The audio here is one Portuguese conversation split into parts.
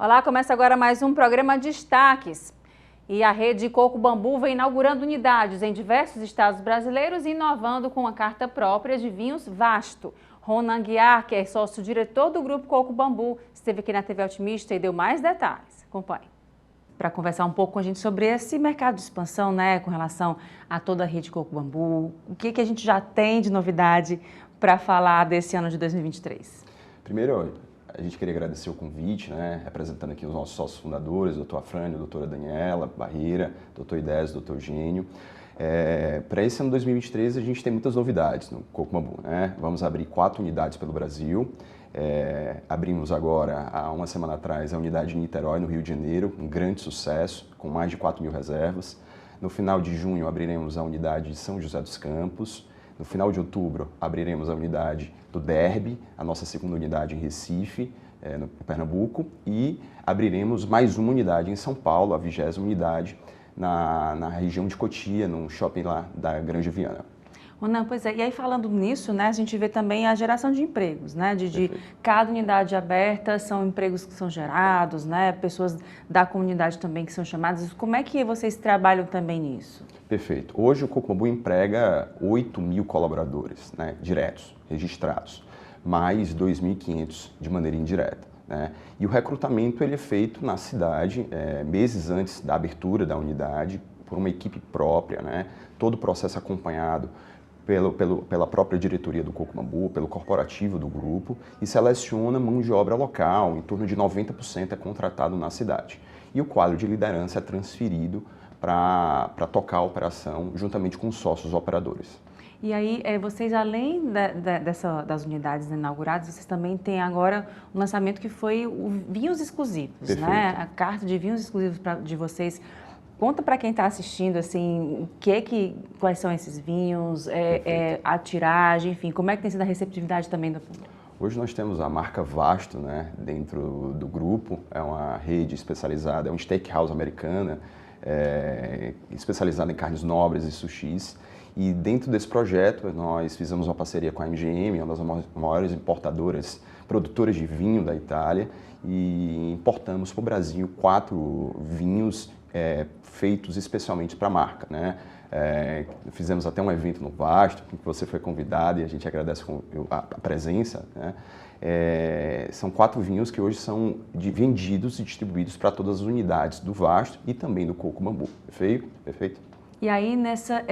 Olá, começa agora mais um programa Destaques. E a rede Coco Bambu vem inaugurando unidades em diversos estados brasileiros e inovando com uma carta própria de vinhos Vasto. Ronan Guiar, que é sócio-diretor do Grupo Coco Bambu, esteve aqui na TV Altimista e deu mais detalhes. Acompanhe. Para conversar um pouco com a gente sobre esse mercado de expansão, com relação a toda a rede Coco Bambu, o que a gente já tem de novidade para falar desse ano de 2023? Primeiro, a gente queria agradecer o convite, representando aqui os nossos sócios fundadores, doutor Afrânio, doutora Daniela Barreira, doutor Idés, doutor Eugênio. Para esse ano 2023, a gente tem muitas novidades no Coco Bambu. Vamos abrir 4 unidades pelo Brasil. Abrimos agora, há uma semana atrás, a unidade de Niterói, no Rio de Janeiro, um grande sucesso, com mais de 4.000 reservas. No final de junho, abriremos a unidade de São José dos Campos. No final de outubro, abriremos a unidade do Derby, a nossa segunda unidade em Recife, no Pernambuco, e abriremos mais uma unidade em São Paulo, a 20ª unidade, na região de Cotia, num shopping lá da Granja Viana. Ronan, pois é, e aí falando nisso, a gente vê também a geração de empregos, de cada unidade aberta são empregos que são gerados, pessoas da comunidade também que são chamadas. Como é que vocês trabalham também nisso? Perfeito. Hoje o Coco Bambu emprega 8.000 colaboradores, diretos, registrados, mais 2.500 de maneira indireta. E o recrutamento ele é feito na cidade, meses antes da abertura da unidade, por uma equipe própria, todo o processo acompanhado pela própria diretoria do Coco Bambu, pelo corporativo do grupo, e seleciona mão de obra local, em torno de 90% é contratado na cidade. E o quadro de liderança é transferido para tocar a operação juntamente com os sócios operadores. E aí, vocês, além das unidades inauguradas, vocês também têm agora um lançamento que foi o Vinhos Exclusivos, A carta de vinhos exclusivos de vocês. Conta para quem está assistindo, assim, quais são esses vinhos, a tiragem, enfim, como é que tem sido a receptividade também do público? Hoje nós temos a marca Vasto, dentro do grupo, é uma rede especializada, é um steakhouse americana, especializada em carnes nobres e sushis. E dentro desse projeto nós fizemos uma parceria com a MGM, uma das maiores importadoras, produtoras de vinho da Itália, e importamos para o Brasil 4 vinhos feitos especialmente para a marca. Fizemos até um evento no Vasto, em que você foi convidado e a gente agradece a presença. São 4 vinhos que hoje são vendidos e distribuídos para todas as unidades do Vasto e também do Coco Bambu. Perfeito? E aí, nessa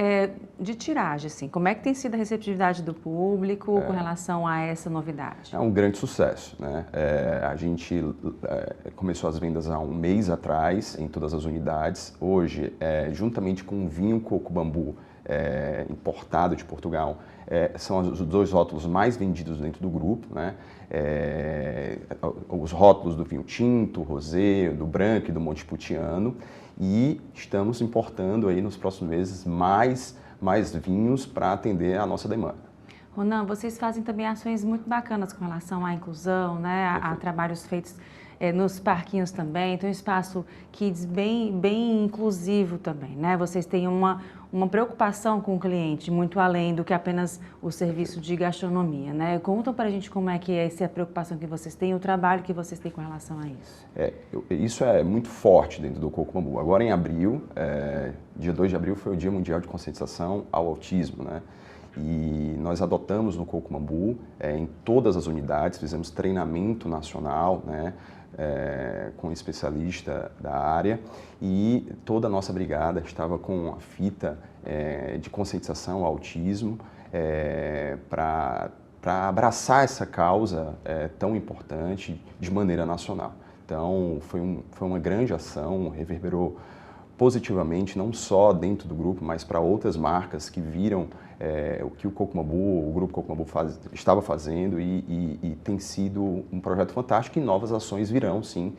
de tiragem, assim, como é que tem sido a receptividade do público com relação a essa novidade? É um grande sucesso, A gente começou as vendas há um mês atrás em todas as unidades. Hoje, juntamente com o vinho Coco Bambu importado de Portugal, são os 2 rótulos mais vendidos dentro do grupo, Os rótulos do vinho tinto, rosé, do branco e do montepulciano. E estamos importando aí nos próximos meses mais vinhos para atender a nossa demanda. Ronan, vocês fazem também ações muito bacanas com relação à inclusão, a trabalhos feitos nos parquinhos também, tem um espaço kids bem inclusivo também, Vocês têm uma preocupação com o cliente, muito além do que apenas o serviço de gastronomia, Contam para a gente como é que é essa preocupação que vocês têm, o trabalho que vocês têm com relação a isso. Isso é muito forte dentro do Coco Bambu. Agora em abril, dia 2 de abril, foi o Dia Mundial de Conscientização ao Autismo, E nós adotamos no Coco Bambu, em todas as unidades, fizemos treinamento nacional, com um especialista da área, e toda a nossa brigada estava com a fita de conscientização ao autismo para abraçar essa causa tão importante de maneira nacional. Então, foi uma grande ação, reverberou positivamente, não só dentro do grupo, mas para outras marcas que viram o que o Grupo Coco Bambu estava fazendo e tem sido um projeto fantástico e novas ações virão, sim,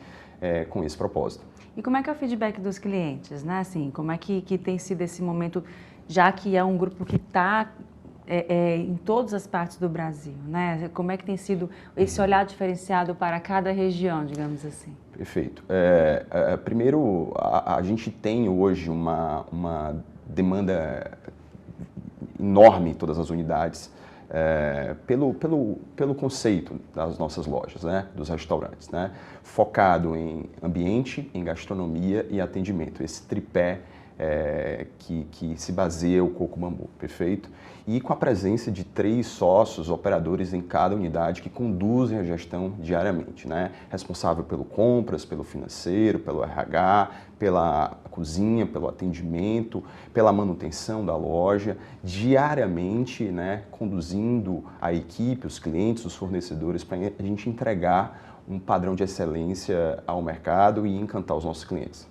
com esse propósito. E como é que é o feedback dos clientes, Assim, como é que tem sido esse momento, já que é um grupo que está em todas as partes do Brasil, Como é que tem sido esse olhar diferenciado para cada região, digamos assim? Perfeito. Primeiro, a gente tem hoje uma demanda enorme em todas as unidades pelo conceito das nossas lojas, né, dos restaurantes, né, focado em ambiente, em gastronomia e atendimento, esse tripé que se baseia o Coco Bambu, perfeito? E com a presença de 3 sócios operadores em cada unidade que conduzem a gestão diariamente, né? Responsável pelo compras, pelo financeiro, pelo RH, pela cozinha, pelo atendimento, pela manutenção da loja, diariamente, né, conduzindo a equipe, os clientes, os fornecedores, para a gente entregar um padrão de excelência ao mercado e encantar os nossos clientes.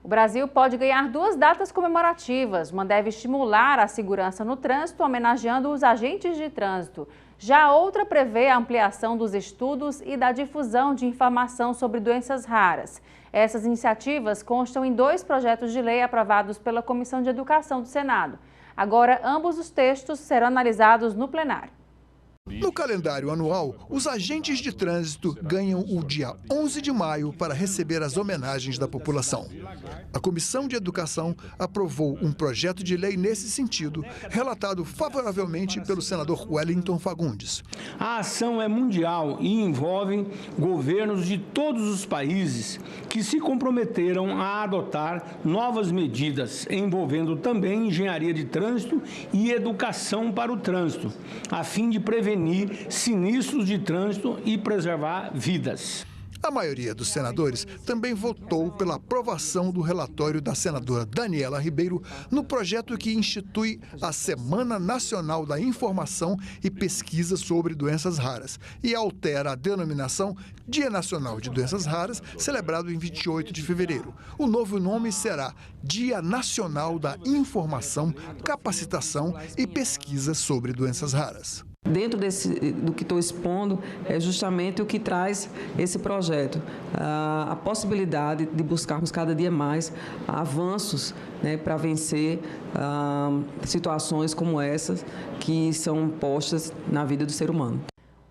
O Brasil pode ganhar 2 datas comemorativas. Uma deve estimular a segurança no trânsito, homenageando os agentes de trânsito. Já a outra prevê a ampliação dos estudos e da difusão de informação sobre doenças raras. Essas iniciativas constam em 2 projetos de lei aprovados pela Comissão de Educação do Senado. Agora, ambos os textos serão analisados no plenário. No calendário anual, os agentes de trânsito ganham o dia 11 de maio para receber as homenagens da população. A Comissão de Educação aprovou um projeto de lei nesse sentido, relatado favoravelmente pelo senador Wellington Fagundes. A ação é mundial e envolve governos de todos os países que se comprometeram a adotar novas medidas, envolvendo também engenharia de trânsito e educação para o trânsito, a fim de prevenir sinistros de trânsito e preservar vidas. A maioria dos senadores também votou pela aprovação do relatório da senadora Daniela Ribeiro no projeto que institui a Semana Nacional da Informação e Pesquisa sobre Doenças Raras e altera a denominação Dia Nacional de Doenças Raras, celebrado em 28 de fevereiro. O novo nome será Dia Nacional da Informação, Capacitação e Pesquisa sobre Doenças Raras. Dentro do que estou expondo é justamente o que traz esse projeto, a possibilidade de buscarmos cada dia mais avanços, né, para vencer situações como essas que são postas na vida do ser humano.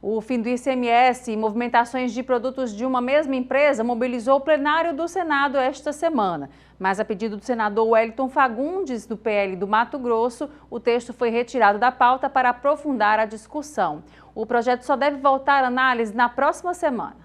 O fim do ICMS e movimentações de produtos de uma mesma empresa mobilizou o plenário do Senado esta semana. Mas a pedido do senador Wellington Fagundes, do PL do Mato Grosso, o texto foi retirado da pauta para aprofundar a discussão. O projeto só deve voltar à análise na próxima semana.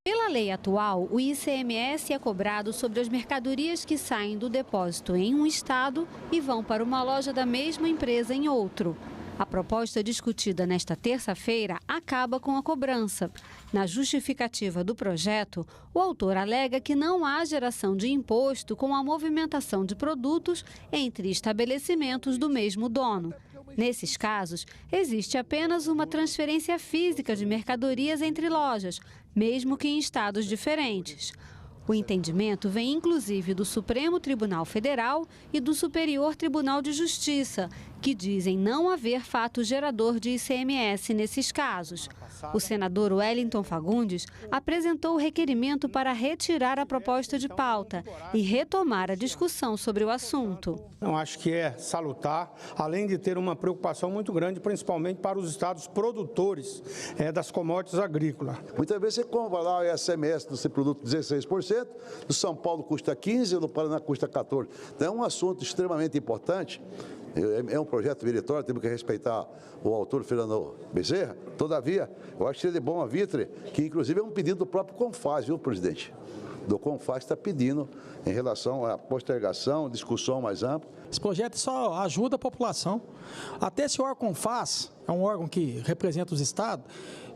Pela lei atual, o ICMS é cobrado sobre as mercadorias que saem do depósito em um estado e vão para uma loja da mesma empresa em outro. A proposta discutida nesta terça-feira acaba com a cobrança. Na justificativa do projeto, o autor alega que não há geração de imposto com a movimentação de produtos entre estabelecimentos do mesmo dono. Nesses casos, existe apenas uma transferência física de mercadorias entre lojas, mesmo que em estados diferentes. O entendimento vem inclusive do Supremo Tribunal Federal e do Superior Tribunal de Justiça, que dizem não haver fato gerador de ICMS nesses casos. O senador Wellington Fagundes apresentou o requerimento para retirar a proposta de pauta e retomar a discussão sobre o assunto. Eu acho que é salutar, além de ter uma preocupação muito grande, principalmente para os estados produtores das commodities agrícolas. Muitas vezes você compra lá o ICMS desse produto 16%, no São Paulo custa 15%, no Paraná custa 14%. Então é um assunto extremamente importante. É um projeto meritório, temos que respeitar o autor, Fernando Bezerra. Todavia, eu acho que seria bom a vitre, que inclusive é um pedido do próprio CONFAS, viu, presidente? Do CONFAS está pedindo em relação à postergação, discussão mais ampla. Esse projeto só ajuda a população. Até esse órgão CONFAS, é um órgão que representa os estados,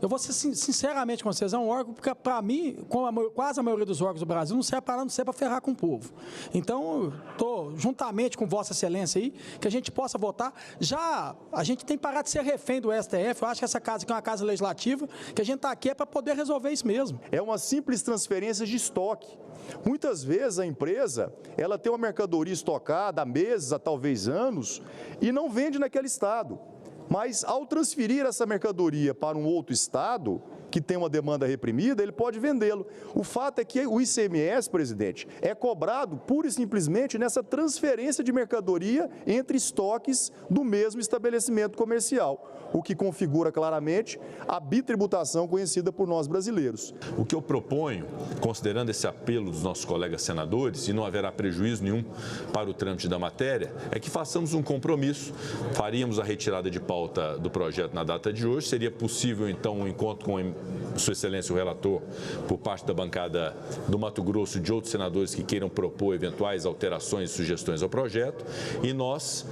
eu vou ser sinceramente com vocês, é um órgão que, para mim, como quase a maioria dos órgãos do Brasil, não serve para ferrar com o povo. Então, estou juntamente com Vossa Excelência aí, que a gente possa votar. Já a gente tem que parar de ser refém do STF, eu acho que essa casa aqui é uma casa legislativa, que a gente está aqui para poder resolver isso mesmo. É uma simples transferência de estoque. Muitas vezes a empresa, ela tem uma mercadoria estocada há meses, há talvez anos, e não vende naquele estado. Mas ao transferir essa mercadoria para um outro estado, que tem uma demanda reprimida, ele pode vendê-lo. O fato é que o ICMS, presidente, é cobrado pura e simplesmente nessa transferência de mercadoria entre estoques do mesmo estabelecimento comercial, o que configura claramente a bitributação conhecida por nós brasileiros. O que eu proponho, considerando esse apelo dos nossos colegas senadores, e não haverá prejuízo nenhum para o trâmite da matéria, é que façamos um compromisso, faríamos a retirada de pauta do projeto na data de hoje, seria possível então um encontro com Sua Excelência o relator por parte da bancada do Mato Grosso, de outros senadores que queiram propor eventuais alterações e sugestões ao projeto, e nós,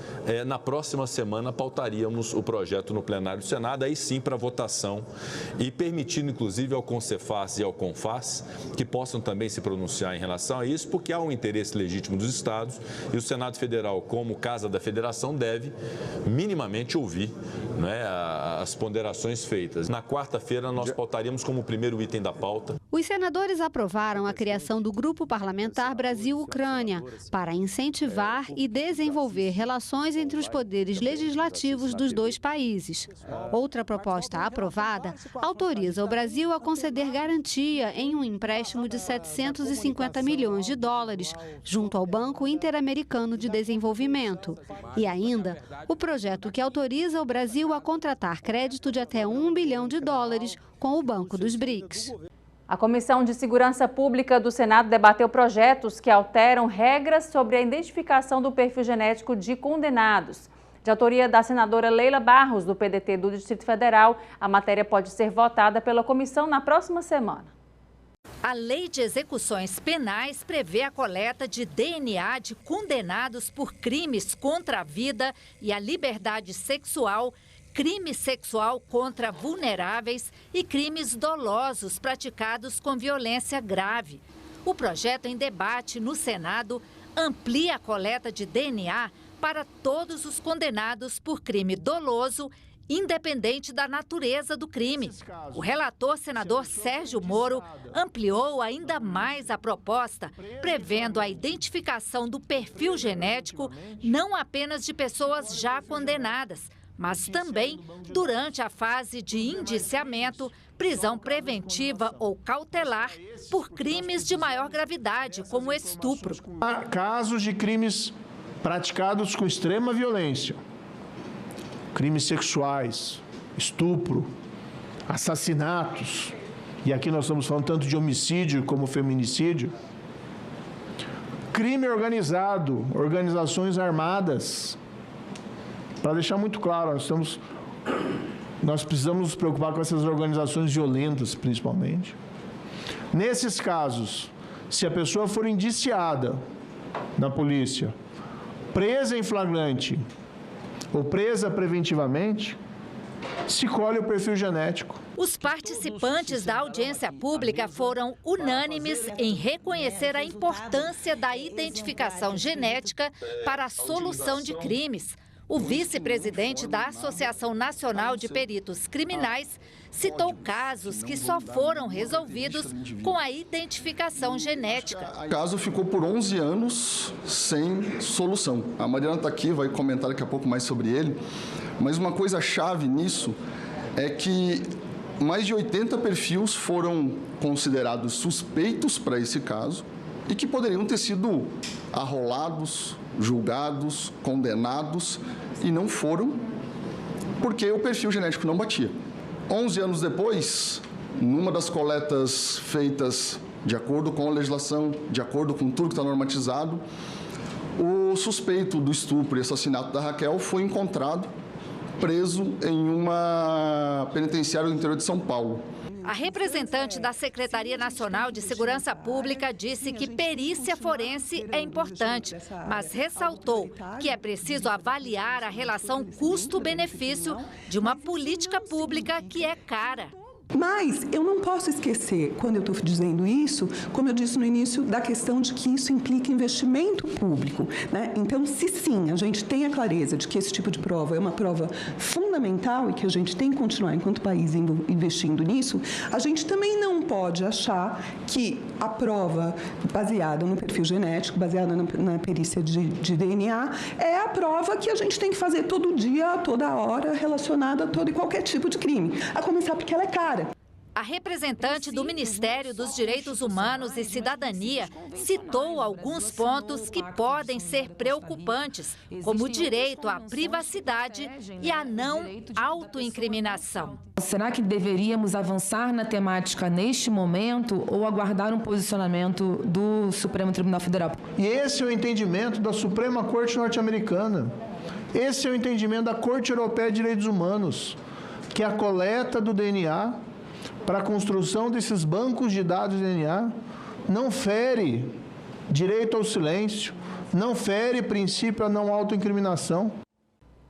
na próxima semana, pautaríamos o projeto no plenário do Senado, aí sim para votação, e permitindo inclusive ao CONCEFAS e ao CONFAS que possam também se pronunciar em relação a isso, porque há um interesse legítimo dos estados e o Senado Federal, como Casa da Federação, deve minimamente ouvir, né, as ponderações feitas. Na quarta-feira nós pautaríamos como primeiro item da pauta. Os senadores aprovaram a criação do Grupo Parlamentar Brasil-Ucrânia para incentivar e desenvolver relações entre os poderes legislativos dos dois países. Outra proposta aprovada autoriza o Brasil a conceder garantia em um empréstimo de 750 milhões de dólares junto ao Banco Interamericano de Desenvolvimento. E ainda, o projeto que autoriza o Brasil a contratar crédito de até $1 bilhão com o Banco dos BRICS. A Comissão de Segurança Pública do Senado debateu projetos que alteram regras sobre a identificação do perfil genético de condenados. De autoria da senadora Leila Barros, do PDT do Distrito Federal, a matéria pode ser votada pela comissão na próxima semana. A Lei de Execuções Penais prevê a coleta de DNA de condenados por crimes contra a vida e a liberdade sexual, crime sexual contra vulneráveis e crimes dolosos praticados com violência grave. O projeto em debate no Senado amplia a coleta de DNA para todos os condenados por crime doloso, independente da natureza do crime. O relator, senador Sérgio Moro, ampliou ainda mais a proposta, prevendo a identificação do perfil genético não apenas de pessoas já condenadas, mas também durante a fase de indiciamento, prisão preventiva ou cautelar por crimes de maior gravidade, como estupro. Há casos de crimes praticados com extrema violência, crimes sexuais, estupro, assassinatos, e aqui nós estamos falando tanto de homicídio como feminicídio, crime organizado, organizações armadas. Para deixar muito claro, nós precisamos nos preocupar com essas organizações violentas, principalmente. Nesses casos, se a pessoa for indiciada na polícia, presa em flagrante ou presa preventivamente, se colhe o perfil genético. Os participantes da audiência pública foram unânimes em reconhecer a importância da identificação genética para a solução de crimes. O vice-presidente da Associação Nacional de Peritos Criminais citou casos que só foram resolvidos com a identificação genética. O caso ficou por 11 anos sem solução. A Mariana está aqui, vai comentar daqui a pouco mais sobre ele, mas uma coisa chave nisso é que mais de 80 perfis foram considerados suspeitos para esse caso e que poderiam ter sido arrolados, julgados, condenados, e não foram, porque o perfil genético não batia. 11 anos depois, numa das coletas feitas de acordo com a legislação, de acordo com tudo que está normatizado, o suspeito do estupro e assassinato da Raquel foi encontrado preso em uma penitenciária do interior de São Paulo. A representante da Secretaria Nacional de Segurança Pública disse que perícia forense é importante, mas ressaltou que é preciso avaliar a relação custo-benefício de uma política pública que é cara. Mas eu não posso esquecer, quando eu estou dizendo isso, como eu disse no início, da questão de que isso implica investimento público, né? Então, se sim, a gente tem a clareza de que esse tipo de prova é uma prova fundamental e que a gente tem que continuar, enquanto país, investindo nisso, a gente também não pode achar que a prova baseada no perfil genético, baseada na perícia de DNA, é a prova que a gente tem que fazer todo dia, toda hora, relacionada a todo e qualquer tipo de crime. A começar porque ela é cara. A representante do Ministério dos Direitos Humanos e Cidadania citou alguns pontos que podem ser preocupantes, como o direito à privacidade e a não autoincriminação. Será que deveríamos avançar na temática neste momento ou aguardar um posicionamento do Supremo Tribunal Federal? E esse é o entendimento da Suprema Corte Norte-Americana. Esse é o entendimento da Corte Europeia de Direitos Humanos, que a coleta do DNA para a construção desses bancos de dados de DNA não fere direito ao silêncio, não fere princípio à não autoincriminação.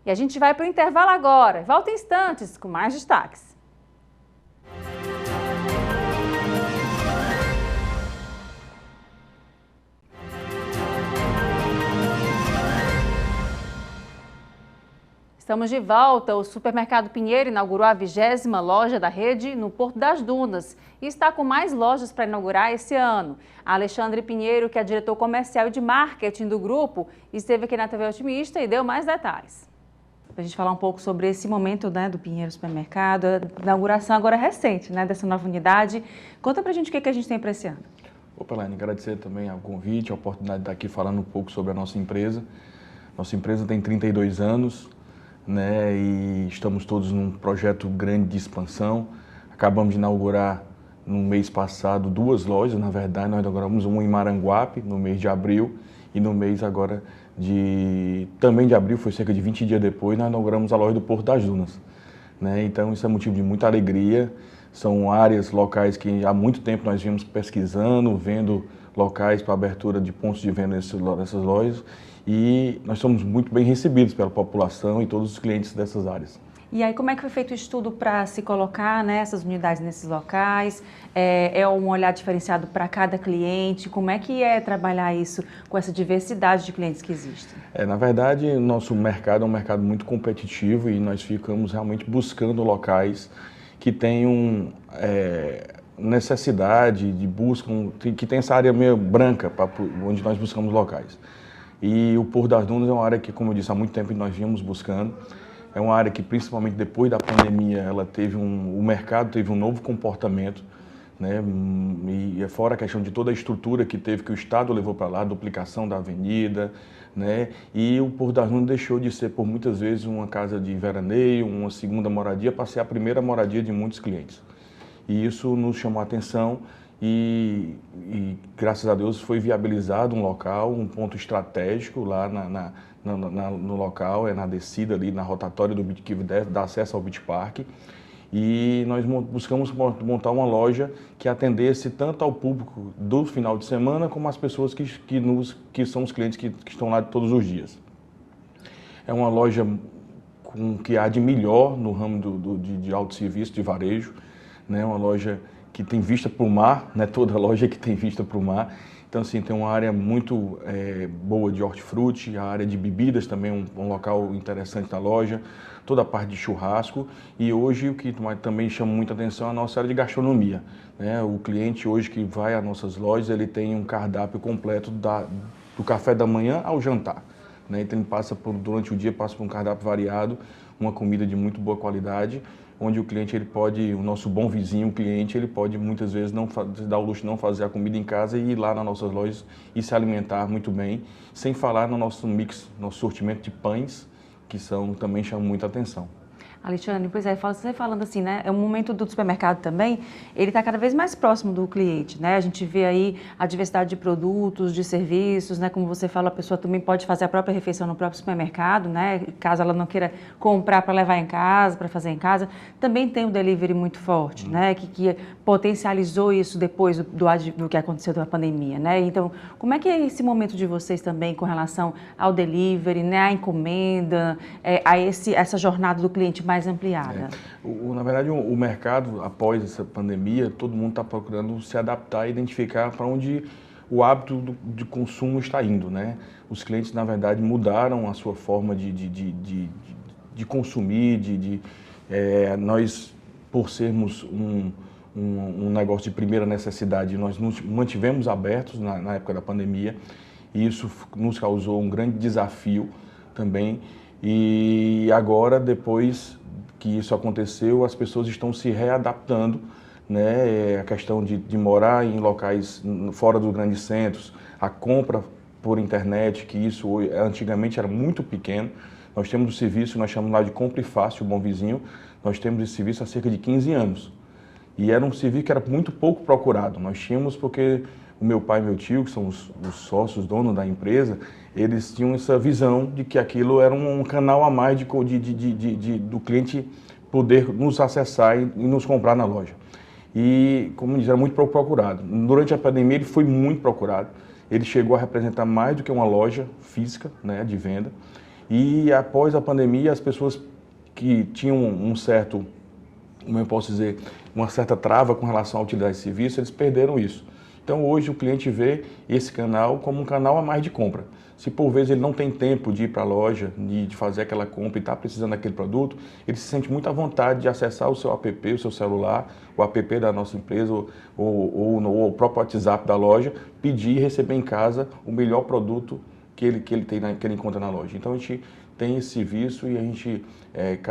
E a gente vai para o intervalo agora. Volta em instantes com mais destaques. Estamos de volta. O Supermercado Pinheiro inaugurou a 20ª loja da rede no Porto das Dunas e está com mais lojas para inaugurar esse ano. A Alexandre Pinheiro, que é diretor comercial e de marketing do grupo, esteve aqui na TV Otimista e deu mais detalhes. Para a gente falar um pouco sobre esse momento, né, do Pinheiro Supermercado, a inauguração agora recente, né, dessa nova unidade. Conta para a gente o que a gente tem para esse ano. Opa, Laine, agradecer também ao convite, a oportunidade de estar aqui falando um pouco sobre a nossa empresa. Nossa empresa tem 32 anos. Né, e estamos todos num projeto grande de expansão. Acabamos de inaugurar no mês passado 2 lojas, na verdade nós inauguramos uma em Maranguape no mês de abril e no mês agora também de abril, foi cerca de 20 dias depois, nós inauguramos a loja do Porto das Dunas. Né, então isso é motivo de muita alegria, são áreas, locais que há muito tempo nós vimos pesquisando, vendo locais para abertura de pontos de venda nessas lojas. E nós somos muito bem recebidos pela população e todos os clientes dessas áreas. E aí, como é que foi feito o estudo para se colocar, né, essas unidades nesses locais? É um olhar diferenciado para cada cliente? Como é que é trabalhar isso com essa diversidade de clientes que existem? Na verdade, o nosso mercado é um mercado muito competitivo e nós ficamos realmente buscando locais que tenham necessidade de que tem essa área meio branca, onde nós buscamos locais. E o Porto das Dunas é uma área que, como eu disse, há muito tempo nós vínhamos buscando. É uma área que, principalmente depois da pandemia, o mercado teve um novo comportamento, né? E fora a questão de toda a estrutura que o Estado levou para lá, a duplicação da avenida, né? E o Porto das Dunas deixou de ser, por muitas vezes, uma casa de veraneio, uma segunda moradia, para ser a primeira moradia de muitos clientes. E isso nos chamou a atenção. E graças a Deus foi viabilizado um local, um ponto estratégico lá no local, na descida ali, na rotatória que dá acesso ao Beach Park. E nós buscamos montar uma loja que atendesse tanto ao público do final de semana como as pessoas que são os clientes que estão lá todos os dias. É uma loja com que há de melhor no ramo de autosserviço, de varejo, né? Uma loja que tem vista para o mar, né? Toda loja que tem vista para o mar. Então, assim, tem uma área muito boa de hortifruti, a área de bebidas também, um local interessante da loja, toda a parte de churrasco. E hoje o que também chama muita atenção é a nossa área de gastronomia, né? O cliente hoje que vai às nossas lojas, ele tem um cardápio completo do café da manhã ao jantar, né? Então, ele durante o dia passa por um cardápio variado, uma comida de muito boa qualidade, onde o cliente, o nosso bom vizinho, o cliente, ele pode muitas vezes não se dar o luxo de não fazer a comida em casa e ir lá nas nossas lojas e se alimentar muito bem, sem falar no nosso mix, nosso sortimento de pães, que também chamam muita atenção. Alexandre, pois é, você falando assim, né, é um momento do supermercado também, ele está cada vez mais próximo do cliente, né, a gente vê aí a diversidade de produtos, de serviços, né, como você fala, a pessoa também pode fazer a própria refeição no próprio supermercado, né, caso ela não queira comprar para levar em casa, para fazer em casa, também tem o delivery muito forte, né, que potencializou isso depois do que aconteceu da pandemia, né, então, como é que é esse momento de vocês também com relação ao delivery, né, à encomenda, a essa jornada do cliente mais ampliada? Na verdade, o mercado, após essa pandemia, todo mundo está procurando se adaptar e identificar para onde o hábito de consumo está indo, né? Os clientes, na verdade, mudaram a sua forma de consumir, nós, por sermos um negócio de primeira necessidade, nós nos mantivemos abertos na época da pandemia e isso nos causou um grande desafio também. E agora, depois que isso aconteceu, as pessoas estão se readaptando, né, a questão de morar em locais fora dos grandes centros, a compra por internet, que isso antigamente era muito pequeno. Nós temos um serviço que nós chamamos lá de Compre Fácil, Bom Vizinho. Nós temos esse serviço há cerca de 15 anos. E era um serviço que era muito pouco procurado. Nós tínhamos porque o meu pai e meu tio, que são os sócios, donos da empresa, eles tinham essa visão de que aquilo era um canal a mais do cliente poder nos acessar e nos comprar na loja. E, como diz, era muito pouco procurado. Durante a pandemia ele foi muito procurado. Ele chegou a representar mais do que uma loja física, né, de venda. E após a pandemia, as pessoas que tinham um certo, como eu posso dizer, uma certa trava com relação à utilidade de serviço, eles perderam isso. Então hoje o cliente vê esse canal como um canal a mais de compra. Se por vezes ele não tem tempo de ir para a loja, de fazer aquela compra e está precisando daquele produto, ele se sente muito à vontade de acessar o seu app, o seu celular, o app da nossa empresa ou o próprio WhatsApp da loja, pedir e receber em casa o melhor produto que ele encontra na loja. Então a gente tem esse serviço e a gente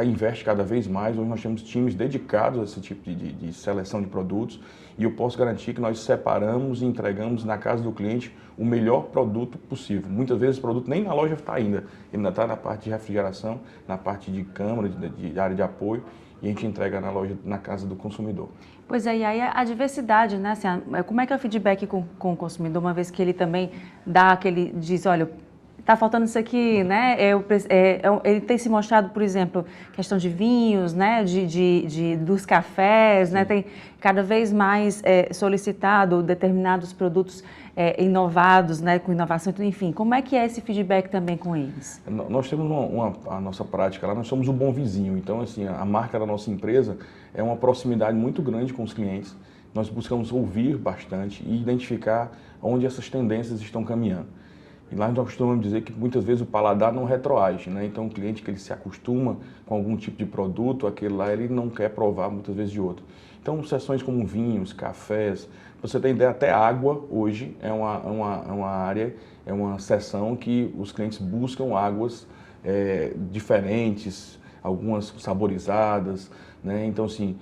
investe cada vez mais. Hoje nós temos times dedicados a esse tipo de seleção de produtos e eu posso garantir que nós separamos e entregamos na casa do cliente o melhor produto possível. Muitas vezes o produto nem na loja está ainda, ele ainda está na parte de refrigeração, na parte de câmara, de área de apoio, e a gente entrega na loja, na casa do consumidor. Pois é, e aí a diversidade, né? Assim, como é que é o feedback com o consumidor, uma vez que ele também diz, olha, está faltando isso aqui, né? Ele tem se mostrado, por exemplo, questão de vinhos, né? Dos cafés, né? Tem cada vez mais solicitado determinados produtos inovados, né? Com inovação, enfim. Como é que é esse feedback também com eles? Nós temos a nossa prática lá, nós somos o bom vizinho. Então, assim, a marca da nossa empresa é uma proximidade muito grande com os clientes. Nós buscamos ouvir bastante e identificar onde essas tendências estão caminhando. E lá nós costumamos dizer que muitas vezes o paladar não retroage, né? Então o cliente que ele se acostuma com algum tipo de produto, aquele lá ele não quer provar muitas vezes de outro. Então seções como vinhos, cafés, pra você ter ideia, até água hoje é uma área, é uma seção que os clientes buscam águas diferentes, algumas saborizadas, né? Então assim,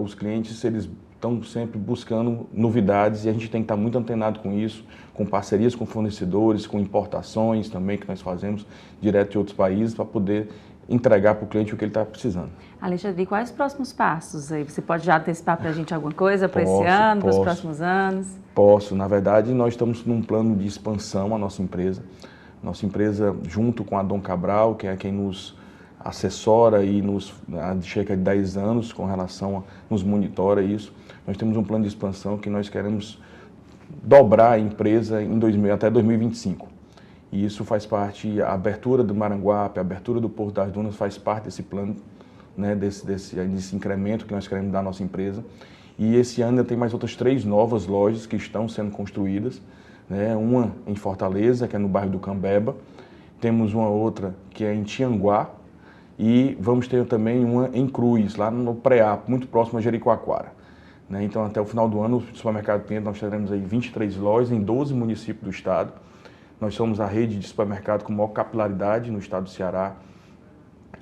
os clientes eles estão sempre buscando novidades e a gente tem que estar muito antenado com isso, com parcerias com fornecedores, com importações também que nós fazemos direto de outros países para poder entregar para o cliente o que ele está precisando. Alexandre, quais os próximos passos aí? Você pode já antecipar para a gente alguma coisa para esse ano, para os próximos anos? Posso. Na verdade, nós estamos num plano de expansão a nossa empresa. Nossa empresa, junto com a Dom Cabral, que é quem nos assessora e há cerca de 10 anos com relação nos monitora isso. Nós temos um plano de expansão que nós queremos dobrar a empresa até 2025. E isso faz parte, a abertura do Maranguape, a abertura do Porto das Dunas faz parte desse plano, né, desse incremento que nós queremos dar à nossa empresa. E esse ano ainda tem mais outras 3 novas lojas que estão sendo construídas, né, uma em Fortaleza, que é no bairro do Cambeba, temos uma outra que é em Tianguá, e vamos ter também uma em Cruz, lá no Preá, muito próximo a Jericoacoara. Né? Então, até o final do ano, o Supermercado Pinheiro, nós teremos aí 23 lojas em 12 municípios do estado. Nós somos a rede de supermercado com maior capilaridade no estado do Ceará.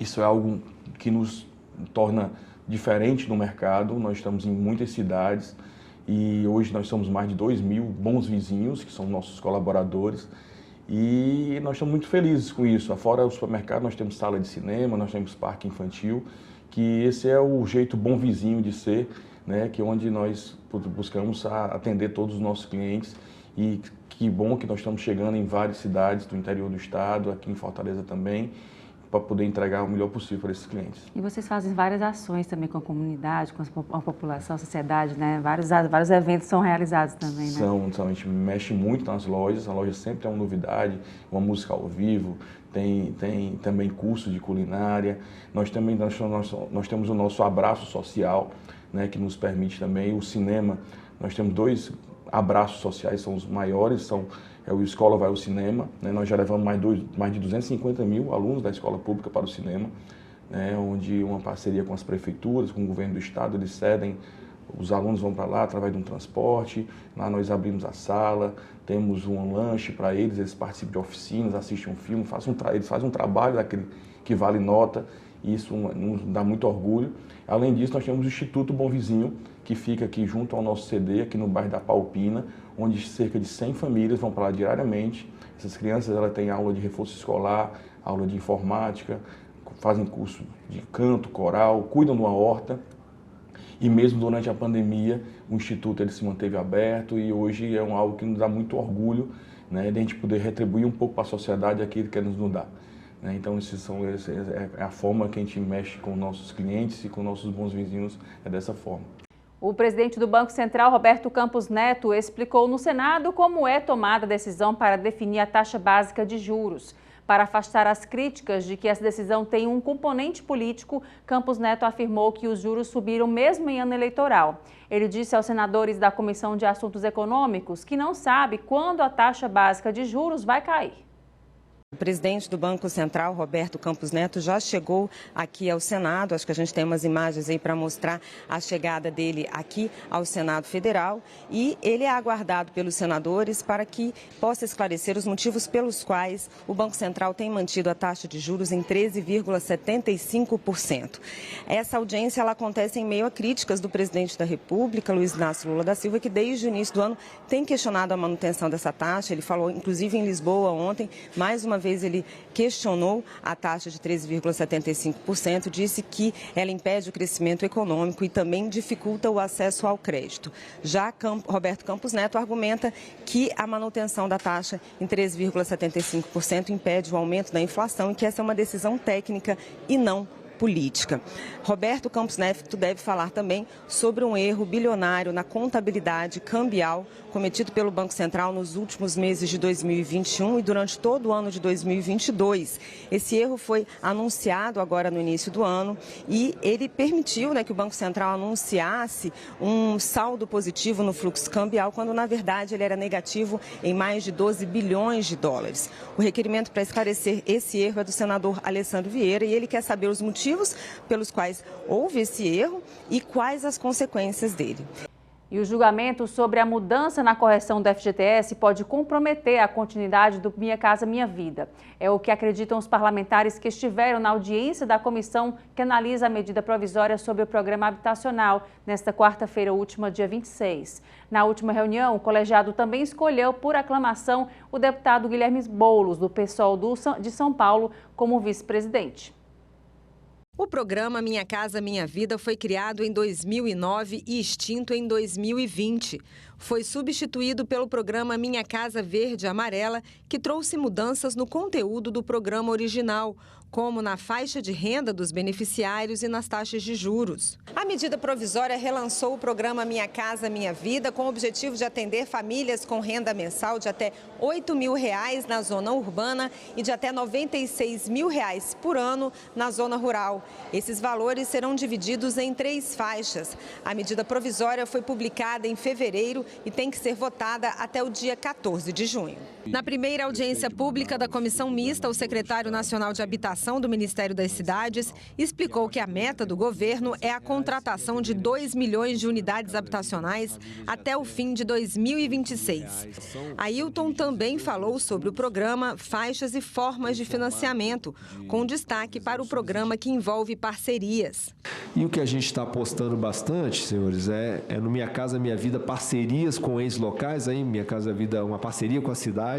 Isso é algo que nos torna diferente no mercado. Nós estamos em muitas cidades e hoje nós somos mais de 2.000 bons vizinhos, que são nossos colaboradores. E nós estamos muito felizes com isso. Fora o supermercado, nós temos sala de cinema, nós temos parque infantil, que esse é o jeito bom vizinho de ser, né? Que é onde nós buscamos atender todos os nossos clientes. E que bom que nós estamos chegando em várias cidades do interior do estado, aqui em Fortaleza também, para poder entregar o melhor possível para esses clientes. E vocês fazem várias ações também com a comunidade, com a população, a sociedade, né? Vários eventos são realizados também, né? A gente mexe muito nas lojas, a loja sempre tem uma novidade, uma música ao vivo, tem também curso de culinária. Nós temos o nosso abraço social, né, que nos permite também o cinema. Nós temos 2 abraços sociais, são os maiores, é o Escola Vai ao Cinema, né? Nós já levamos mais de 250 mil alunos da escola pública para o cinema, né? Onde uma parceria com as prefeituras, com o governo do estado, eles cedem, os alunos vão para lá através de um transporte, lá nós abrimos a sala, temos um lanche para eles participam de oficinas, assistem um filme, eles fazem um trabalho daquele que vale nota, e isso nos dá muito orgulho. Além disso, nós temos o Instituto Bom Vizinho, que fica aqui junto ao nosso CD, aqui no bairro da Palpina, onde cerca de 100 famílias vão para lá diariamente. Essas crianças elas têm aula de reforço escolar, aula de informática, fazem curso de canto, coral, cuidam de uma horta. E mesmo durante a pandemia, o Instituto ele se manteve aberto e hoje é algo que nos dá muito orgulho, né, de a gente poder retribuir um pouco para a sociedade aquilo que nos dá. Né? Então, é a forma que a gente mexe com nossos clientes e com nossos bons vizinhos, é dessa forma. O presidente do Banco Central, Roberto Campos Neto, explicou no Senado como é tomada a decisão para definir a taxa básica de juros. Para afastar as críticas de que essa decisão tem um componente político, Campos Neto afirmou que os juros subiram mesmo em ano eleitoral. Ele disse aos senadores da Comissão de Assuntos Econômicos que não sabe quando a taxa básica de juros vai cair. O presidente do Banco Central, Roberto Campos Neto, já chegou aqui ao Senado. Acho que a gente tem umas imagens aí para mostrar a chegada dele aqui ao Senado Federal. E ele é aguardado pelos senadores para que possa esclarecer os motivos pelos quais o Banco Central tem mantido a taxa de juros em 13,75%. Essa audiência ela acontece em meio a críticas do presidente da República, Luiz Inácio Lula da Silva, que desde o início do ano tem questionado a manutenção dessa taxa. Ele falou, inclusive, em Lisboa ontem, mais uma vez ele questionou a taxa de 13,75%, disse que ela impede o crescimento econômico e também dificulta o acesso ao crédito. Já Roberto Campos Neto argumenta que a manutenção da taxa em 13,75% impede o aumento da inflação e que essa é uma decisão técnica e não política. Roberto Campos Neto deve falar também sobre um erro bilionário na contabilidade cambial cometido pelo Banco Central nos últimos meses de 2021 e durante todo o ano de 2022. Esse erro foi anunciado agora no início do ano e ele permitiu, que o Banco Central anunciasse um saldo positivo no fluxo cambial, quando na verdade ele era negativo em mais de 12 bilhões de dólares. O requerimento para esclarecer esse erro é do senador Alessandro Vieira e ele quer saber os motivos pelos quais houve esse erro e quais as consequências dele. E o julgamento sobre a mudança na correção do FGTS pode comprometer a continuidade do Minha Casa Minha Vida. É o que acreditam os parlamentares que estiveram na audiência da comissão que analisa a medida provisória sobre o programa habitacional, nesta quarta-feira última, dia 26. Na última reunião, o colegiado também escolheu, por aclamação, o deputado Guilherme Boulos, do PSOL de São Paulo, como vice-presidente. O programa Minha Casa Minha Vida foi criado em 2009 e extinto em 2020. Foi substituído pelo programa Minha Casa Verde e Amarela, que trouxe mudanças no conteúdo do programa original, como na faixa de renda dos beneficiários e nas taxas de juros. A medida provisória relançou o programa Minha Casa Minha Vida com o objetivo de atender famílias com renda mensal de até R$ 8.000 na zona urbana e de até R$ 96.000 por ano na zona rural. Esses valores serão divididos em 3 faixas. A medida provisória foi publicada em fevereiro e tem que ser votada até o dia 14 de junho. Na primeira audiência pública da Comissão Mista, o secretário nacional de Habitação do Ministério das Cidades explicou que a meta do governo é a contratação de 2 milhões de unidades habitacionais até o fim de 2026. Ailton também falou sobre o programa Faixas e Formas de Financiamento, com destaque para o programa que envolve parcerias. E o que a gente está apostando bastante, senhores, é no Minha Casa Minha Vida, parcerias com entes locais, aí Minha Casa Minha Vida é uma parceria com as cidades.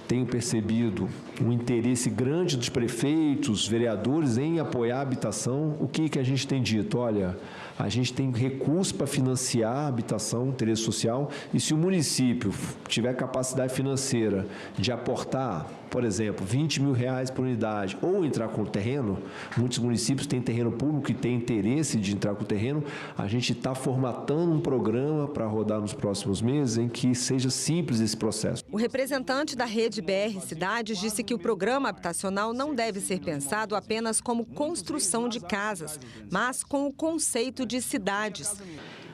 Tenho percebido um interesse grande dos prefeitos, vereadores em apoiar a habitação. O que a gente tem dito? Olha, a gente tem recurso para financiar a habitação, interesse social, e se o município tiver capacidade financeira de aportar, por exemplo, R$ 20.000 por unidade, ou entrar com o terreno, muitos municípios têm terreno público e têm interesse de entrar com o terreno, a gente está formatando um programa para rodar nos próximos meses em que seja simples esse processo. O representante da rede BR Cidades disse que o programa habitacional não deve ser pensado apenas como construção de casas, mas com o conceito de cidades.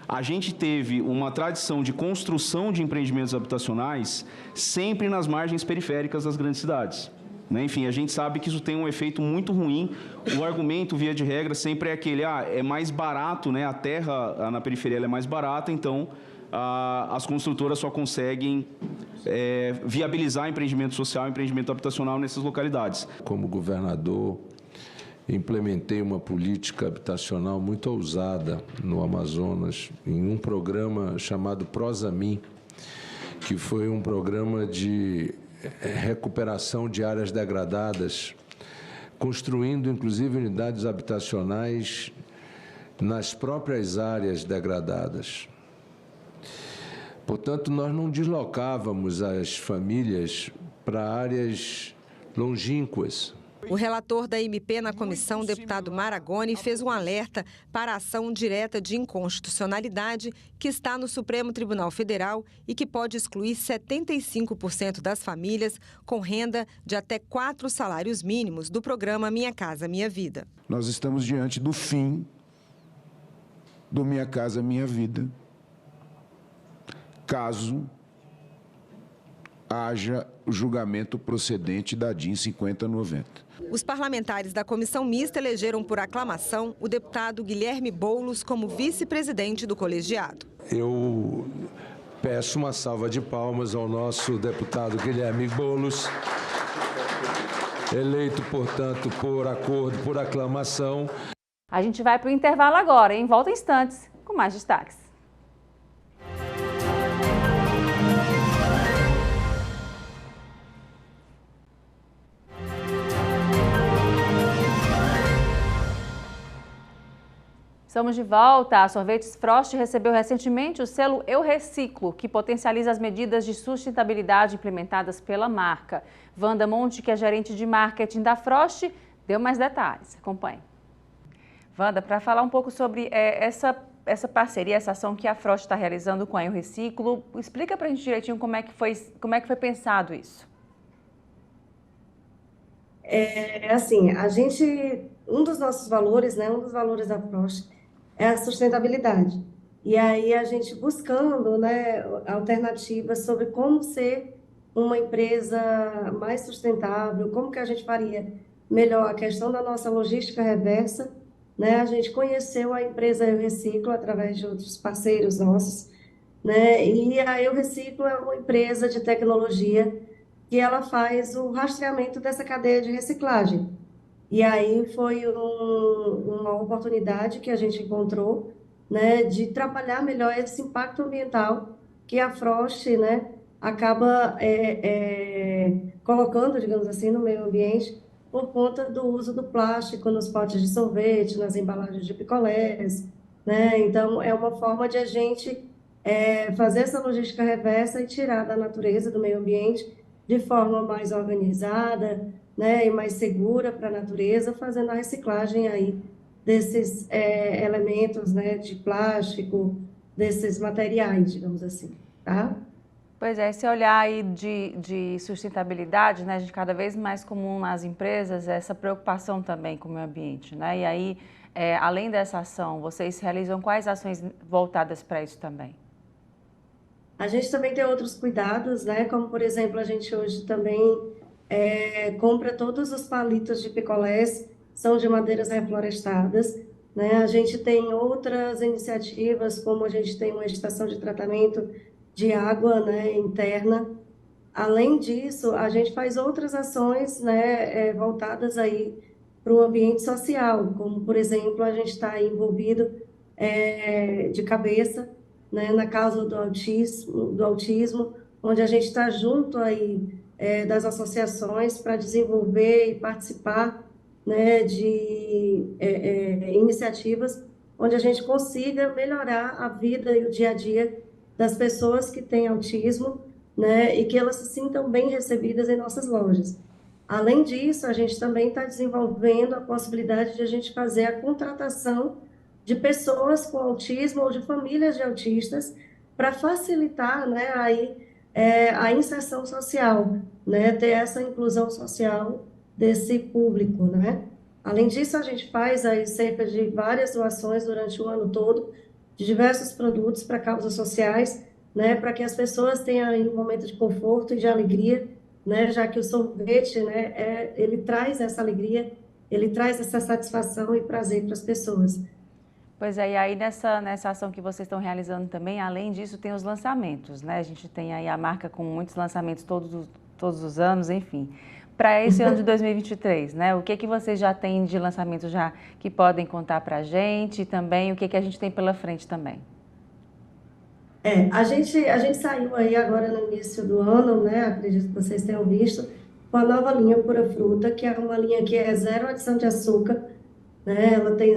A gente teve uma tradição de construção de empreendimentos habitacionais sempre nas margens periféricas das grandes cidades. Enfim, a gente sabe que isso tem um efeito muito ruim. O argumento, via de regra, sempre é aquele, é mais barato, a terra na periferia ela é mais barata, então as construtoras só conseguem viabilizar empreendimento social, empreendimento habitacional nessas localidades. Como governador, implementei uma política habitacional muito ousada no Amazonas, em um programa chamado Prosamin, que foi um programa de recuperação de áreas degradadas, construindo inclusive unidades habitacionais nas próprias áreas degradadas. Portanto, nós não deslocávamos as famílias para áreas longínquas. O relator da MP na comissão, deputado Maragoni, fez um alerta para a ação direta de inconstitucionalidade que está no Supremo Tribunal Federal e que pode excluir 75% das famílias com renda de até 4 salários mínimos do programa Minha Casa Minha Vida. Nós estamos diante do fim do Minha Casa Minha Vida, caso haja o julgamento procedente da DIN 5090. Os parlamentares da comissão mista elegeram por aclamação o deputado Guilherme Boulos como vice-presidente do colegiado. Eu peço uma salva de palmas ao nosso deputado Guilherme Boulos, eleito, portanto, por acordo, por aclamação. A gente vai para o intervalo agora, hein? Volta em instantes com mais destaques. Estamos de volta. A Sorvetes Frost recebeu recentemente o selo Eu Reciclo, que potencializa as medidas de sustentabilidade implementadas pela marca. Wanda Monte, que é gerente de marketing da Frost, deu mais detalhes. Acompanhe. Wanda, para falar um pouco sobre essa parceria, essa ação que a Frost está realizando com a Eu Reciclo, explica para a gente direitinho como é que foi pensado isso. Um dos nossos valores, um dos valores da Frost é a sustentabilidade. E aí a gente buscando, alternativas sobre como ser uma empresa mais sustentável, como que a gente faria melhor a questão da nossa logística reversa, A gente conheceu a empresa Eu Reciclo através de outros parceiros nossos, E a Eu Reciclo é uma empresa de tecnologia que ela faz o rastreamento dessa cadeia de reciclagem. E aí foi uma oportunidade que a gente encontrou, de trabalhar melhor esse impacto ambiental que a Frost, acaba colocando, digamos assim, no meio ambiente por conta do uso do plástico nos potes de sorvete, nas embalagens de picolés, Então, é uma forma de a gente fazer essa logística reversa e tirar da natureza, do meio ambiente, de forma mais organizada, e mais segura para a natureza, fazendo a reciclagem aí desses elementos, de plástico, desses materiais, digamos assim, tá? Pois é, esse olhar aí de sustentabilidade, a gente cada vez mais comum nas empresas, essa preocupação também com o meio ambiente, E aí, além dessa ação, vocês realizam quais ações voltadas para isso também? A gente também tem outros cuidados, Como, por exemplo, a gente hoje também compra todos os palitos de picolés, são de madeiras reflorestadas, A gente tem outras iniciativas, como a gente tem uma estação de tratamento de água, interna. Além disso, a gente faz outras ações, voltadas aí para o ambiente social, como, por exemplo, a gente está envolvido de cabeça, na causa do autismo, onde a gente está junto aí das associações para desenvolver e participar, de iniciativas onde a gente consiga melhorar a vida e o dia a dia das pessoas que têm autismo, e que elas se sintam bem recebidas em nossas lojas. Além disso, a gente também está desenvolvendo a possibilidade de a gente fazer a contratação de pessoas com autismo ou de famílias de autistas para facilitar, a inserção social, ter essa inclusão social desse público, Além disso, a gente faz aí cerca de várias doações durante o ano todo de diversos produtos para causas sociais, para que as pessoas tenham aí um momento de conforto e de alegria, já que o sorvete, ele traz essa alegria, ele traz essa satisfação e prazer para as pessoas. Pois é, e aí nessa ação que vocês estão realizando também, além disso, tem os lançamentos, A gente tem aí a marca com muitos lançamentos todos os anos, enfim. para esse ano de 2023, né? O que vocês já têm de lançamento já que podem contar para a gente e também o que a gente tem pela frente também? A gente saiu aí agora no início do ano, né? Acredito que vocês tenham visto, com a nova linha Pura Fruta, que é uma linha que é zero adição de açúcar, né? Ela tem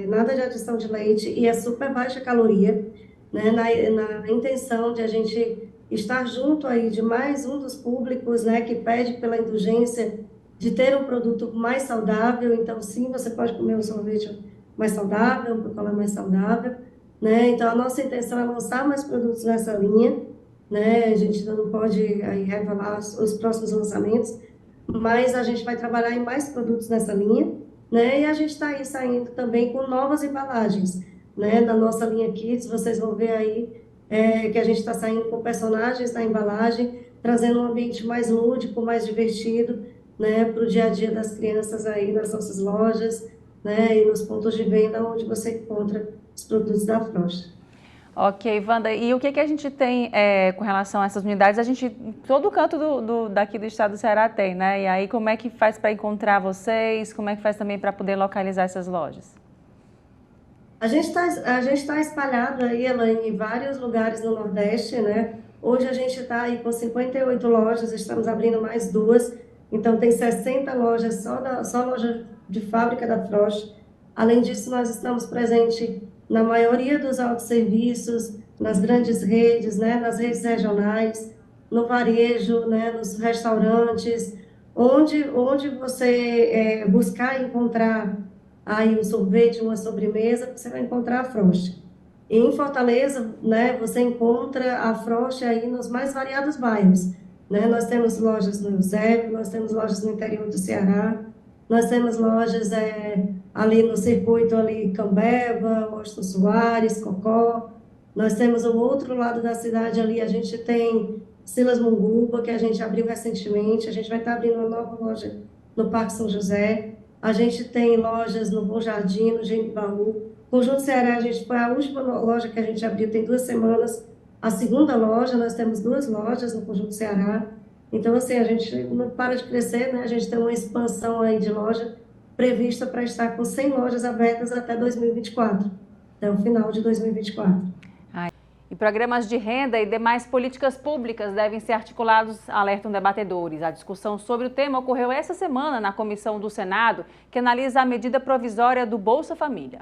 nada de adição de leite e é super baixa caloria, né? Na intenção de a gente estar junto aí de mais um dos públicos, né? Que pede pela indulgência de ter um produto mais saudável. Então, sim, você pode comer um sorvete mais saudável, um picolé mais saudável, né? Então, a nossa intenção é lançar mais produtos nessa linha, né? A gente ainda não pode aí revelar os próximos lançamentos, mas a gente vai trabalhar em mais produtos nessa linha, né? E a gente está aí saindo também com novas embalagens, né? Da nossa linha Kids, vocês vão ver aí que a gente está saindo com personagens na embalagem, trazendo um ambiente mais lúdico, mais divertido, né? Para o dia a dia das crianças aí nas nossas lojas, né? E nos pontos de venda onde você encontra os produtos da Frost. Ok, Wanda, e o que a gente tem com relação a essas unidades? A gente, todo canto daqui do estado do Ceará tem, né? E aí como é que faz para encontrar vocês? Como é que faz também para poder localizar essas lojas? A gente tá espalhado aí, Elaine, em vários lugares no Nordeste, né? Hoje a gente está aí com 58 lojas, estamos abrindo mais 2, então tem 60 lojas, só loja de fábrica da Frost. Além disso, nós estamos presentes na maioria dos autosserviços, nas grandes redes, né, nas redes regionais, no varejo, né, nos restaurantes, onde você buscar encontrar aí um sorvete, uma sobremesa, você vai encontrar a Frost. E em Fortaleza, né, você encontra a Frost aí nos mais variados bairros, né? Nós temos lojas no Eusébio, nós temos lojas no interior do Ceará, nós temos lojas ali no circuito ali Cambeba, Washington Soares, Cocó. Nós temos o outro lado da cidade ali, a gente tem Silas Munguba, que a gente abriu recentemente. A gente vai estar abrindo uma nova loja no Parque São José. A gente tem lojas no Bom Jardim, no Gembaú. Conjunto Ceará, a gente foi a última loja que a gente abriu, tem 2 semanas. A segunda loja, nós temos 2 lojas no Conjunto Ceará. Então, assim, a gente não para de crescer, né? A gente tem uma expansão aí de loja prevista para estar com 100 lojas abertas até 2024, até o final de 2024. E programas de renda e demais políticas públicas devem ser articulados, alertam debatedores. A discussão sobre o tema ocorreu essa semana na comissão do Senado, que analisa a medida provisória do Bolsa Família.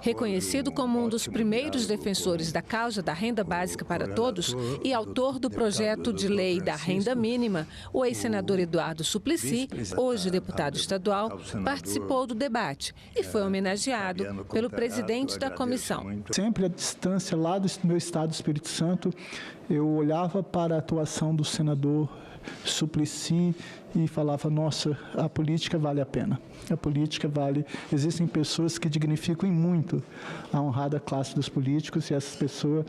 Reconhecido como um dos primeiros defensores da causa da renda básica para todos e autor do projeto de lei da renda mínima, o ex-senador Eduardo Suplicy, hoje deputado estadual, participou do debate e foi homenageado pelo presidente da comissão. Sempre à distância lá do meu estado do Espírito Santo, eu olhava para a atuação do senador Suplicy e falava, nossa, a política vale a pena. A política vale. Existem pessoas que dignificam muito a honrada classe dos políticos e essas pessoas,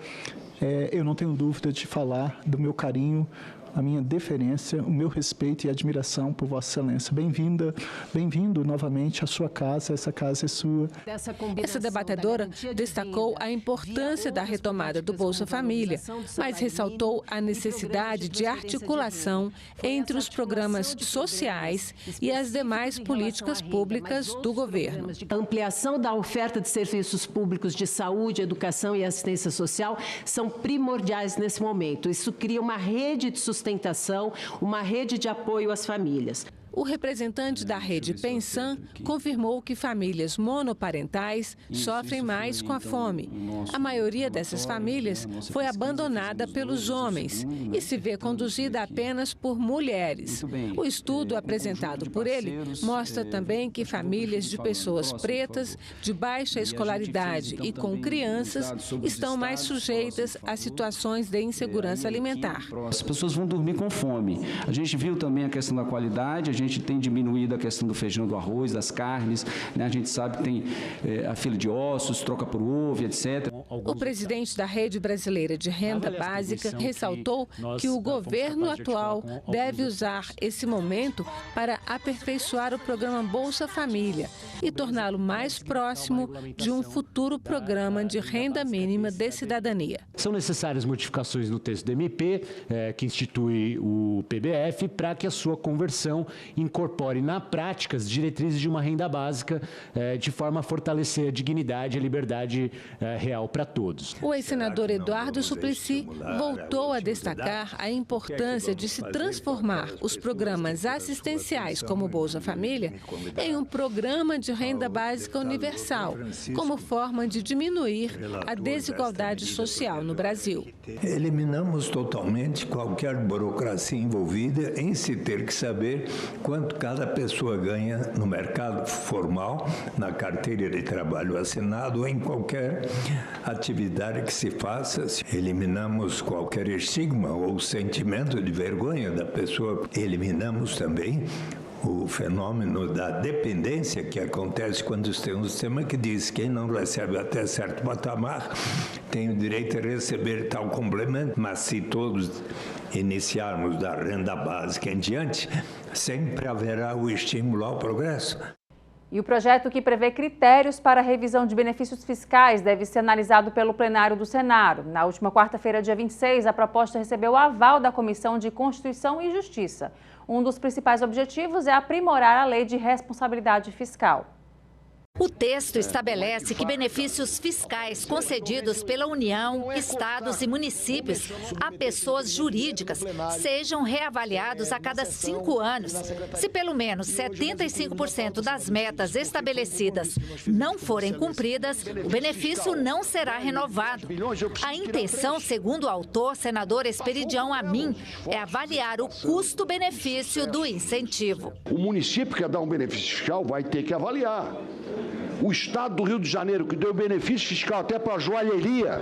eu não tenho dúvida de falar do meu carinho, a minha deferência, o meu respeito e admiração por Vossa Excelência. Bem-vindo novamente à sua casa, essa casa é sua. Essa debatedora destacou a importância da retomada do Bolsa Família, mas ressaltou a necessidade de articulação entre os programas sociais e as demais políticas públicas do governo. A ampliação da oferta de serviços públicos de saúde, educação e assistência social são primordiais nesse momento. Isso cria uma rede de sustentação, uma rede de apoio às famílias. O representante da rede Pensan confirmou que famílias monoparentais sofrem mais com a fome. A maioria dessas famílias foi abandonada pelos homens e se vê conduzida apenas por mulheres. O estudo apresentado por ele mostra também que famílias de pessoas pretas, de baixa escolaridade e com crianças estão mais sujeitas a situações de insegurança alimentar. As pessoas vão dormir com fome. A gente viu também a questão da qualidade, a gente gente tem diminuído a questão do feijão, do arroz, das carnes, né? A gente sabe que tem a fila de ossos, troca por ovo, etc. O presidente da Rede Brasileira de Renda Básica ressaltou que o governo atual deve usar esse momento para aperfeiçoar o programa Bolsa Família e torná-lo mais próximo de um futuro programa de renda mínima de cidadania. São necessárias modificações no texto do MP, que institui o PBF, para que a sua conversão incorpore na prática as diretrizes de uma renda básica, de forma a fortalecer a dignidade e a liberdade real para todos. O ex-senador Eduardo Suplicy voltou a destacar a importância de se transformar os programas assistenciais, como o Bolsa Família, em um programa de renda básica universal, como forma de diminuir a desigualdade social no Brasil. Eliminamos totalmente qualquer burocracia envolvida em se ter que saber quanto cada pessoa ganha no mercado formal, na carteira de trabalho assinado ou em qualquer atividade que se faça. Eliminamos qualquer estigma ou sentimento de vergonha da pessoa. Eliminamos também o fenômeno da dependência que acontece quando tem um sistema que diz que quem não recebe até certo patamar tem o direito a receber tal complemento, mas se todos iniciarmos da renda básica em diante, sempre haverá o estímulo ao progresso. E o projeto que prevê critérios para a revisão de benefícios fiscais deve ser analisado pelo plenário do Senado. Na última quarta-feira, dia 26, a proposta recebeu o aval da Comissão de Constituição e Justiça. Um dos principais objetivos é aprimorar a lei de responsabilidade fiscal. O texto estabelece que benefícios fiscais concedidos pela União, estados e municípios a pessoas jurídicas sejam reavaliados a cada 5 anos. Se pelo menos 75% das metas estabelecidas não forem cumpridas, o benefício não será renovado. A intenção, segundo o autor, senador Esperidião Amin, é avaliar o custo-benefício do incentivo. O município que quer dar um benefício fiscal vai ter que avaliar. O estado do Rio de Janeiro, que deu benefício fiscal até para a joalheria,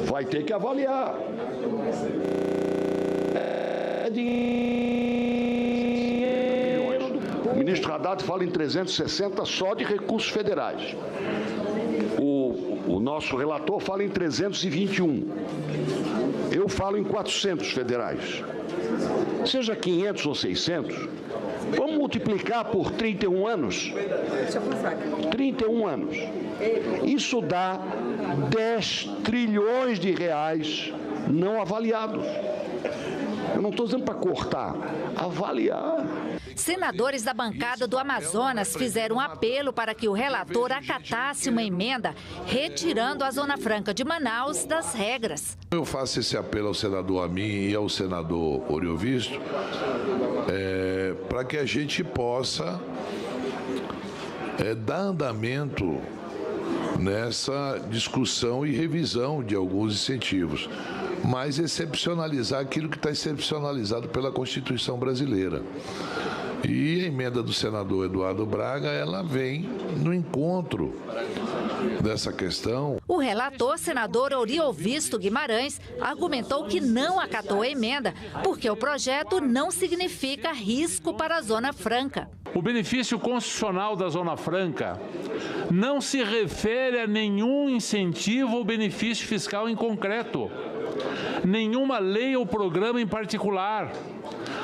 vai ter que avaliar. O ministro Haddad fala em 360 só de recursos federais. O nosso relator fala em 321. Eu falo em 400 federais. Seja 500 ou 600, vamos multiplicar por 31 anos. 31 anos. Isso dá 10 trilhões de reais não avaliados. Eu não estou dizendo para cortar, avaliar. Senadores da bancada do Amazonas fizeram um apelo para que o relator acatasse uma emenda retirando a Zona Franca de Manaus das regras. Eu faço esse apelo ao senador Amin e ao senador Oriovisto para que a gente possa dar andamento nessa discussão e revisão de alguns incentivos, mas excepcionalizar aquilo que está excepcionalizado pela Constituição brasileira. E a emenda do senador Eduardo Braga, ela vem no encontro dessa questão. O relator, senador Oriovisto Guimarães, argumentou que não acatou a emenda porque o projeto não significa risco para a Zona Franca. O benefício constitucional da Zona Franca não se refere a nenhum incentivo ou benefício fiscal em concreto, nenhuma lei ou programa em particular.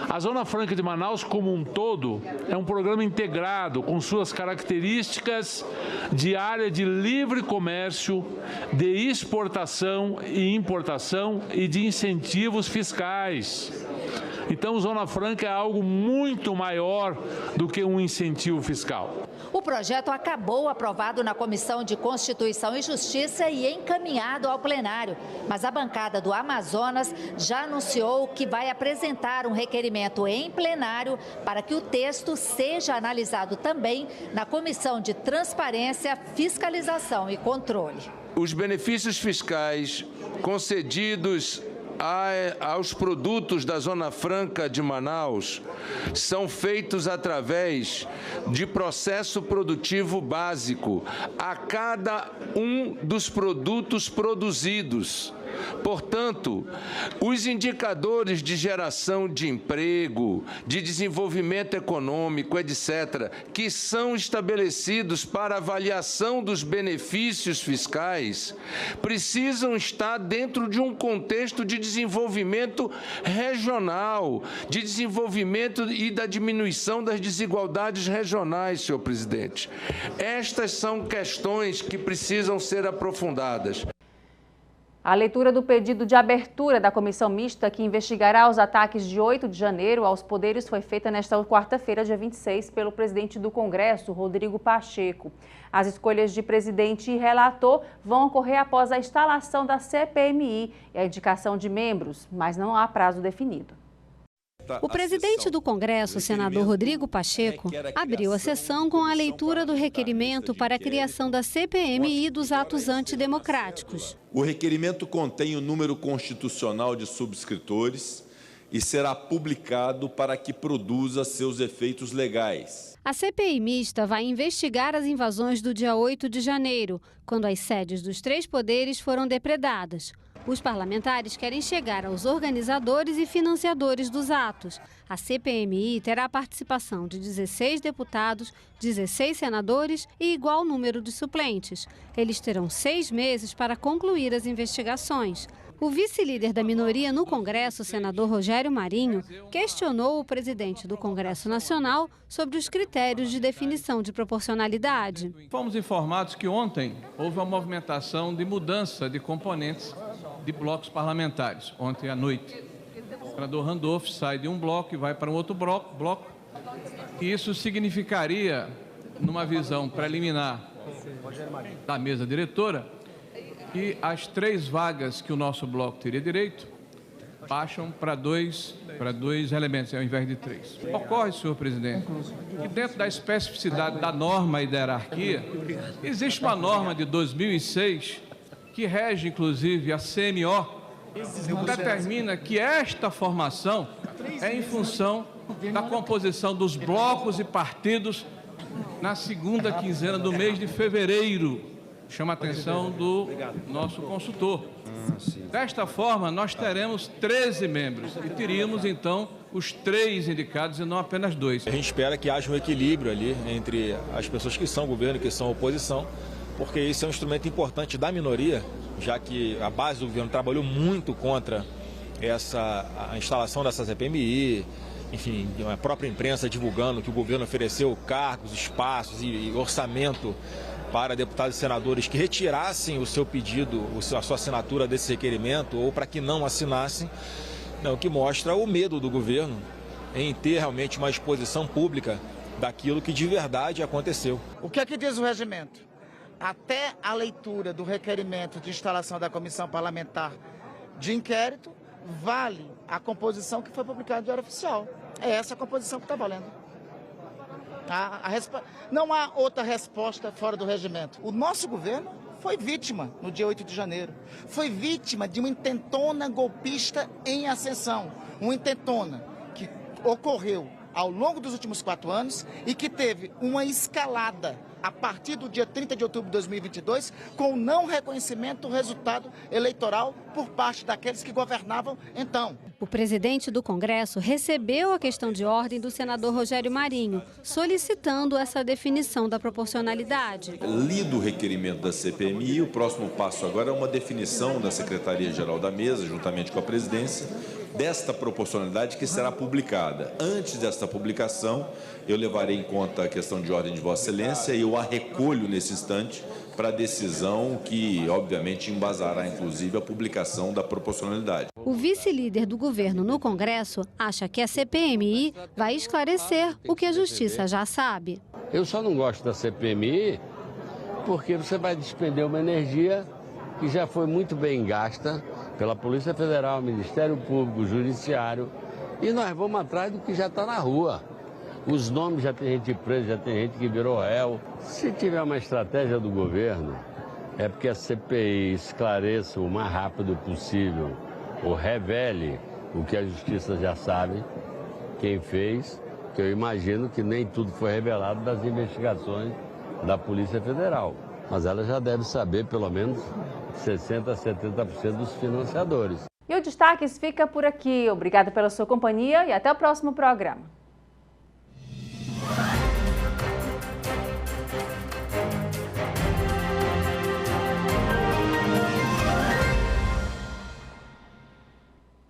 A Zona Franca de Manaus, como um todo, é um programa integrado com suas características de área de livre comércio, de exportação e importação e de incentivos fiscais. Então, Zona Franca é algo muito maior do que um incentivo fiscal. O projeto acabou aprovado na Comissão de Constituição e Justiça e encaminhado ao plenário. Mas a bancada do Amazonas já anunciou que vai apresentar um requerimento em plenário para que o texto seja analisado também na Comissão de Transparência, Fiscalização e Controle. Os benefícios fiscais concedidos aos produtos da Zona Franca de Manaus são feitos através de processo produtivo básico a cada um dos produtos produzidos. Portanto, os indicadores de geração de emprego, de desenvolvimento econômico, etc., que são estabelecidos para avaliação dos benefícios fiscais, precisam estar dentro de um contexto de desenvolvimento regional, de desenvolvimento e da diminuição das desigualdades regionais, senhor presidente. Estas são questões que precisam ser aprofundadas. A leitura do pedido de abertura da comissão mista que investigará os ataques de 8 de janeiro aos poderes foi feita nesta quarta-feira, dia 26, pelo presidente do Congresso, Rodrigo Pacheco. As escolhas de presidente e relator vão ocorrer após a instalação da CPMI e a indicação de membros, mas não há prazo definido. O presidente do Congresso, senador Rodrigo Pacheco, abriu a sessão com a leitura do requerimento para a criação da CPMI dos atos antidemocráticos. O requerimento contém o número constitucional de subscritores e será publicado para que produza seus efeitos legais. A CPI mista vai investigar as invasões do dia 8 de janeiro, quando as sedes dos 3 poderes foram depredadas. Os parlamentares querem chegar aos organizadores e financiadores dos atos. A CPMI terá a participação de 16 deputados, 16 senadores e igual número de suplentes. Eles terão 6 meses para concluir as investigações. O vice-líder da minoria no Congresso, senador Rogério Marinho, questionou o presidente do Congresso Nacional sobre os critérios de definição de proporcionalidade. Fomos informados que ontem houve uma movimentação de mudança de componentes de blocos parlamentares, ontem à noite. O senador Randolph sai de um bloco e vai para um outro bloco. E isso significaria, numa visão preliminar da mesa diretora, que as 3 vagas que o nosso bloco teria direito baixam para dois elementos, ao invés de 3. Ocorre, senhor presidente, que dentro da especificidade da norma e da hierarquia, existe uma norma de 2006 que rege, inclusive, a CMO, que determina que esta formação é em função da composição dos blocos e partidos na segunda quinzena do mês de fevereiro. Chama a atenção do nosso consultor. Desta forma, nós teremos 13 membros e teríamos, então, os 3 indicados e não apenas 2. A gente espera que haja um equilíbrio ali entre as pessoas que são governo e que são oposição, porque esse é um instrumento importante da minoria, já que a base do governo trabalhou muito contra a instalação dessa CPMI, enfim, a própria imprensa divulgando que o governo ofereceu cargos, espaços e orçamento para deputados e senadores que retirassem o seu pedido, a sua assinatura desse requerimento, ou para que não assinassem, o que mostra o medo do governo em ter realmente uma exposição pública daquilo que de verdade aconteceu. O que é que diz o regimento? Até a leitura do requerimento de instalação da comissão parlamentar de inquérito, vale a composição que foi publicada no Diário Oficial. É essa a composição que está valendo. Não há outra resposta fora do regimento. O nosso governo foi vítima no dia 8 de janeiro. Foi vítima de uma intentona golpista em ascensão. Uma intentona que ocorreu ao longo dos últimos 4 anos e que teve uma escalada a partir do dia 30 de outubro de 2022, com o não reconhecimento do resultado eleitoral por parte daqueles que governavam então. O presidente do Congresso recebeu a questão de ordem do senador Rogério Marinho, solicitando essa definição da proporcionalidade. Lido o requerimento da CPMI, o próximo passo agora é uma definição da Secretaria-Geral da Mesa, juntamente com a presidência, desta proporcionalidade que será publicada. Antes desta publicação, eu levarei em conta a questão de ordem de Vossa Excelência e eu a recolho nesse instante para a decisão que, obviamente, embasará, inclusive, a publicação da proporcionalidade. O vice-líder do governo no Congresso acha que a CPMI vai esclarecer o que a Justiça já sabe. Eu só não gosto da CPMI porque você vai despender uma energia que já foi muito bem gasta pela Polícia Federal, Ministério Público, Judiciário, e nós vamos atrás do que já está na rua. Os nomes, já tem gente presa, já tem gente que virou réu. Se tiver uma estratégia do governo, é porque a CPI esclareça o mais rápido possível, ou revele o que a Justiça já sabe, quem fez, que eu imagino que nem tudo foi revelado das investigações da Polícia Federal. Mas ela já deve saber, pelo menos, 60% a 70% dos financiadores. E o Destaques fica por aqui. Obrigada pela sua companhia e até o próximo programa.